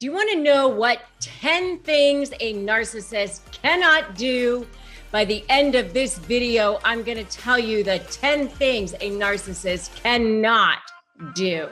Do you want to know what 10 things a narcissist cannot do? By the end of this video, I'm going to tell you the 10 things a narcissist cannot do.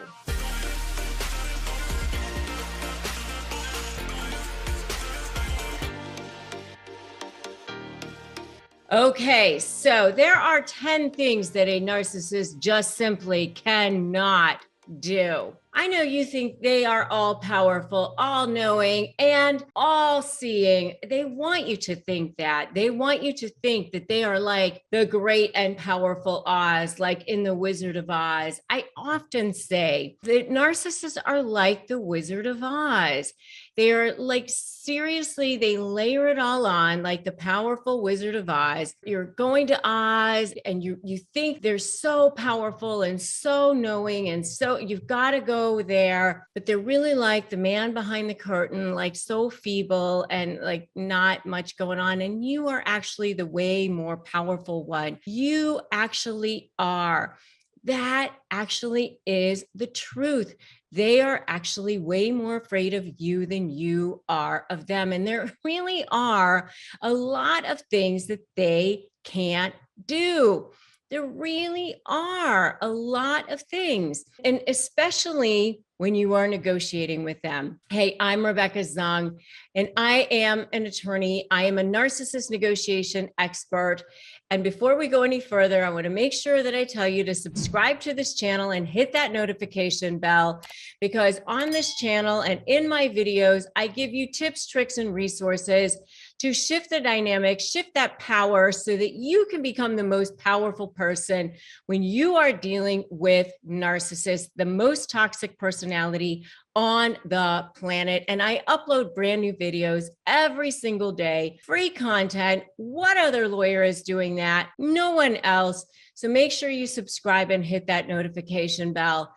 Okay, so there are 10 things that a narcissist just simply cannot do. I know you think they are all powerful, all knowing, and all seeing. They want you to think that. They want you to think that they are like the great and powerful Oz, like in the Wizard of Oz. I often say that narcissists are like the Wizard of Oz. They are like, seriously, they layer it all on like the powerful Wizard of Oz. You're going to Oz and you think they're so powerful and so knowing, and so you've got to go there, but they're really like the man behind the curtain, like so feeble and like not much going on. And you are actually the way more powerful one. You actually are. That actually is the truth. They are actually way more afraid of you than you are of them. And there really are a lot of things that they can't do. There really are a lot of things. And especially when you are negotiating with them. Hey, I'm Rebecca Zung, and I am an attorney. I am a narcissist negotiation expert. And before we go any further, I want to make sure that I tell you to subscribe to this channel and hit that notification bell, because on this channel and in my videos, I give you tips, tricks, and resources to shift the dynamic, shift that power so that you can become the most powerful person when you are dealing with narcissists, the most toxic personality on the planet. And I upload brand new videos every single day, free content. What other lawyer is doing that? No one else. So make sure you subscribe and hit that notification bell.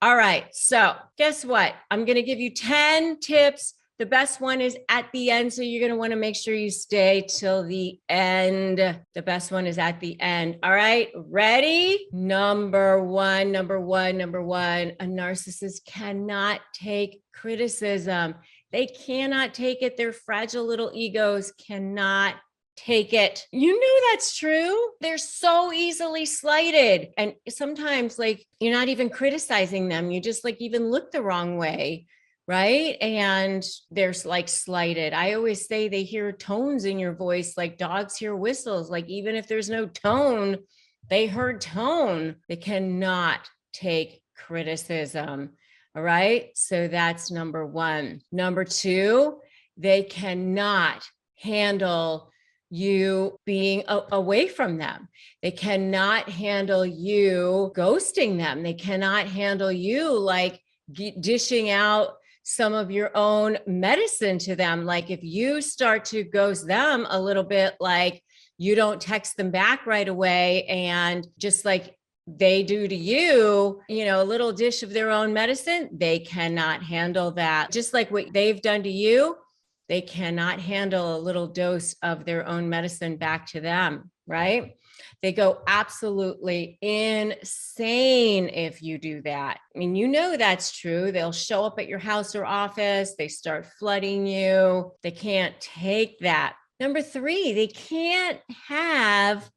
All right, so guess what? I'm going to give you 10 tips. The best one is at the end, so you're going to want to make sure you stay till the end. The best one is at the end. All right, ready? Number one, a narcissist cannot take criticism. They cannot take it. Their fragile little egos cannot take it. You know that's true. They're so easily slighted. And sometimes like you're not even criticizing them. You just like even look the wrong way. Right. And they're like slighted. I always say they hear tones in your voice, like dogs hear whistles. Like even if there's no tone, they heard tone. They cannot take criticism. All right. So that's number one. Number two, they cannot handle you being away from them. They cannot handle you ghosting them. They cannot handle you like dishing out some of your own medicine to them. Like if you start to ghost them a little bit, like you don't text them back right away, and just like they do to you, you know, a little dish of their own medicine, they cannot handle that. Just like what they've done to you, they cannot handle a little dose of their own medicine back to them, right? They go absolutely insane if you do that. I mean, you know that's true. They'll show up at your house or office. They start flooding you. They can't take that. Number three, they can't have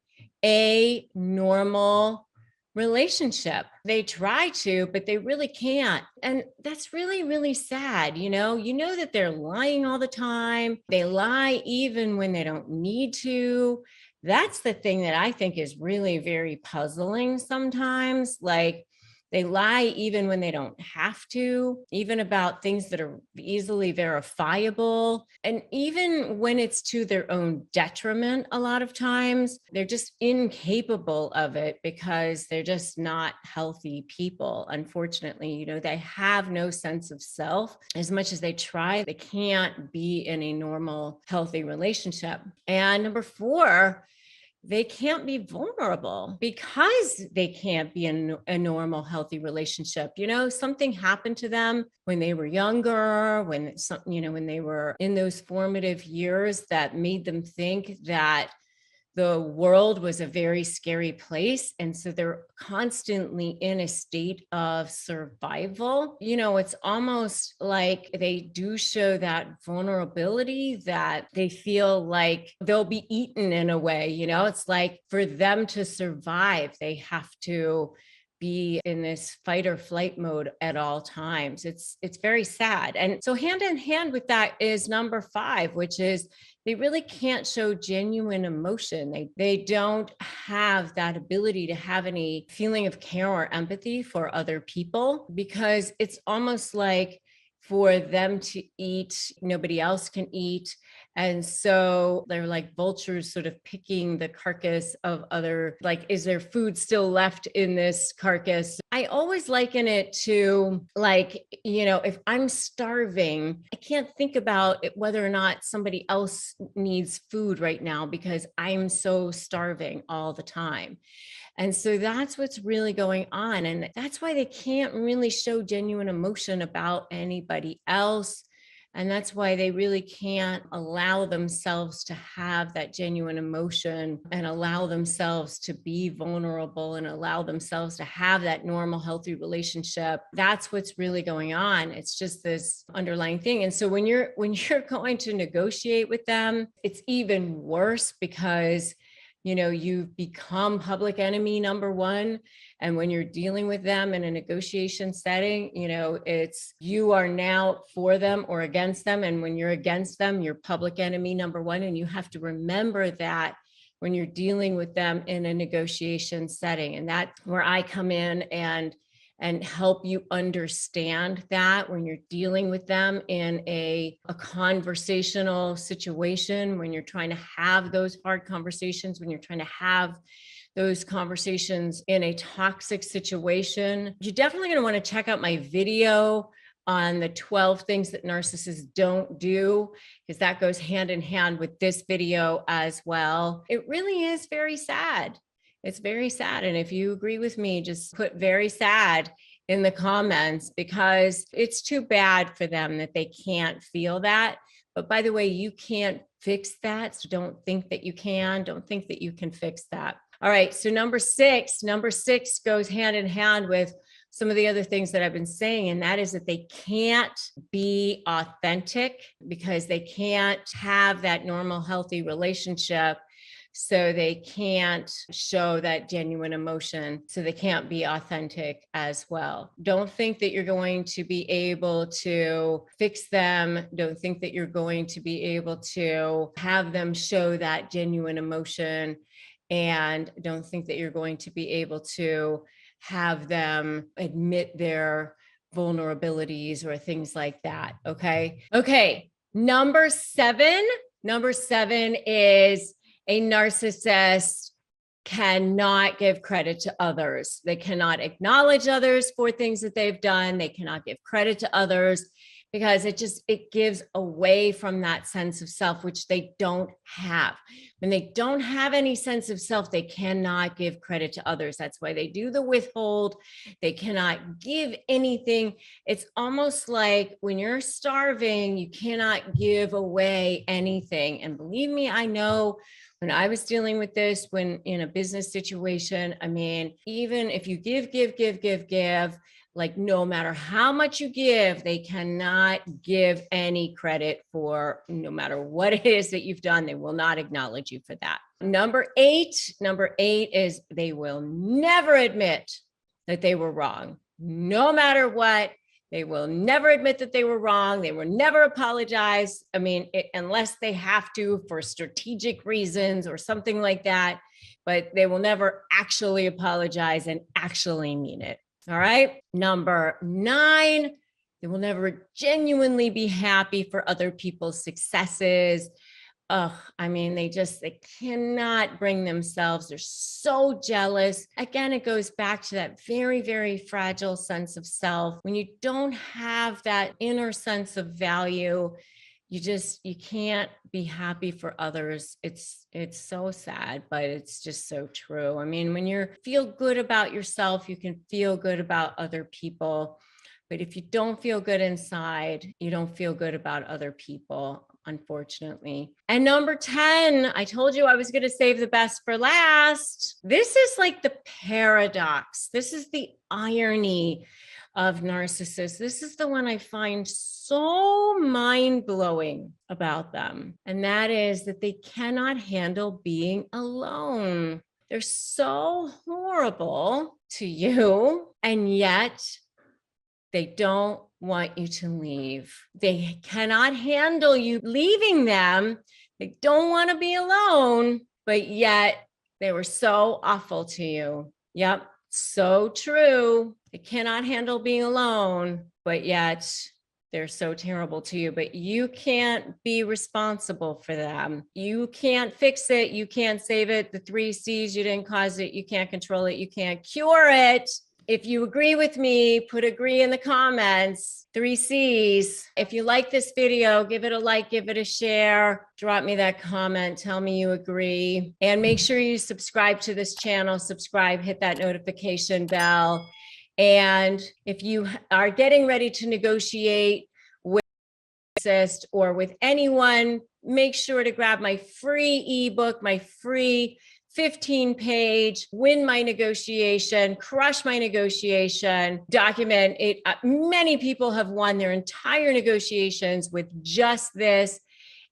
a normal relationship. They try to, but they really can't. And that's really, really sad. You know that they're lying all the time. They lie even when they don't need to. That's the thing that I think is really very puzzling sometimes. Like they lie even when they don't have to, even about things that are easily verifiable. And even when it's to their own detriment, a lot of times they're just incapable of it because they're just not healthy people. Unfortunately, you know, they have no sense of self. As much as they try, they can't be in a normal, healthy relationship. And number four, they can't be vulnerable because they can't be in a normal, healthy relationship. You know, something happened to them when they were younger, when they were in those formative years that made them think that the world was a very scary place. And so they're constantly in a state of survival. You know, it's almost like they do show that vulnerability, that they feel like they'll be eaten in a way. You know, it's like for them to survive, they have to be in this fight or flight mode at all times. It's very sad. And so hand in hand with that is number 5, which is they really can't show genuine emotion. They don't have that ability to have any feeling of care or empathy for other people, because it's almost like for them to eat, nobody else can eat. And so they're like vultures sort of picking the carcass of other, like, is there food still left in this carcass? I always liken it to, like, you know, if I'm starving, I can't think about whether or not somebody else needs food right now because I'm so starving all the time. And so that's what's really going on. And that's why they can't really show genuine emotion about anybody else. And that's why they really can't allow themselves to have that genuine emotion and allow themselves to be vulnerable and allow themselves to have that normal, healthy relationship. That's what's really going on. It's just this underlying thing. And so when you're going to negotiate with them, it's even worse because you know, you've become public enemy number 1. And when you're dealing with them in a negotiation setting, you know, it's you are now for them or against them. And when you're against them, you're public enemy number 1. And you have to remember that when you're dealing with them in a negotiation setting. And that's where I come in and help you understand that when you're dealing with them in a conversational situation, when you're trying to have those hard conversations, when you're trying to have those conversations in a toxic situation, you're definitely going to want to check out my video on the 12 things that narcissists don't do, because that goes hand in hand with this video as well. It really is very sad. It's very sad. And if you agree with me, just put very sad in the comments, because it's too bad for them that they can't feel that. But by the way, you can't fix that. So don't think that you can. Don't think that you can fix that. All right. So number six goes hand in hand with some of the other things that I've been saying, and that is that they can't be authentic because they can't have that normal, healthy relationship. So they can't show that genuine emotion. So they can't be authentic as well. Don't think that you're going to be able to fix them. Don't think that you're going to be able to have them show that genuine emotion. And don't think that you're going to be able to have them admit their vulnerabilities or things like that. Okay. Okay. Number seven is a narcissist cannot give credit to others. They cannot acknowledge others for things that they've done. They cannot give credit to others because it gives away from that sense of self, which they don't have. When they don't have any sense of self, they cannot give credit to others. That's why they do the withhold. They cannot give anything. It's almost like when you're starving, you cannot give away anything. And believe me, I know when I was dealing with this, when in a business situation, I mean, even if you give, like no matter how much you give, they cannot give any credit for no matter what it is that you've done. They will not acknowledge you for that. Number eight is they will never admit that they were wrong. No matter what, they will never admit that they were wrong. They will never apologize. I mean, unless they have to for strategic reasons or something like that, but they will never actually apologize and actually mean it. All right. Number 9, they will never genuinely be happy for other people's successes. I mean, they cannot bring themselves. They're so jealous. Again, it goes back to that very, very fragile sense of self. When you don't have that inner sense of value, you can't be happy for others. It's so sad, but it's just so true. I mean, when you feel good about yourself, you can feel good about other people. But if you don't feel good inside, you don't feel good about other people. unfortunately. And number 10, I told you I was going to save the best for last. This is like the paradox. This is the irony of narcissists. This is the one I find so mind-blowing about them. And that is that they cannot handle being alone. They're so horrible to you, and yet they don't want you to leave. They cannot handle you leaving them. They don't want to be alone, but yet they were so awful to you. Yep, so true. They cannot handle being alone, but yet they're so terrible to you, but you can't be responsible for them. You can't fix it. You can't save it. The 3 C's, you didn't cause it. You can't control it. You can't cure it. If you agree with me, put agree in the comments. 3 C's. If you like this video, give it a like, give it a share, drop me that comment, tell me you agree. And make sure you subscribe to this channel, subscribe, hit that notification bell. And if you are getting ready to negotiate with a narcissist or with anyone, make sure to grab my free ebook, my free 15-page win my negotiation, crush my negotiation document. Many people have won their entire negotiations with just this,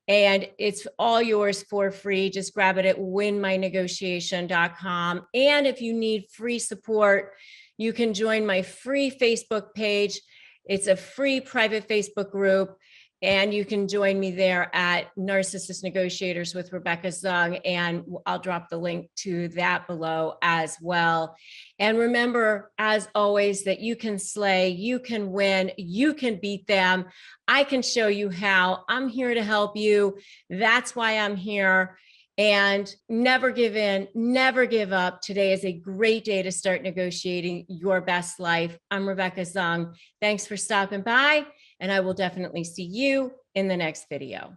and it's all yours for free. Just grab it at winmynegotiation.com. And if you need free support, you can join my free Facebook page. It's a free private Facebook group. And you can join me there at Narcissist Negotiators with Rebecca Zung, and I'll drop the link to that below as well. And remember, as always, that you can slay, you can win, you can beat them. I can show you how. I'm here to help you. That's why I'm here. And never give in, never give up. Today is a great day to start negotiating your best life. I'm Rebecca Zung. Thanks for stopping by, and I will definitely see you in the next video.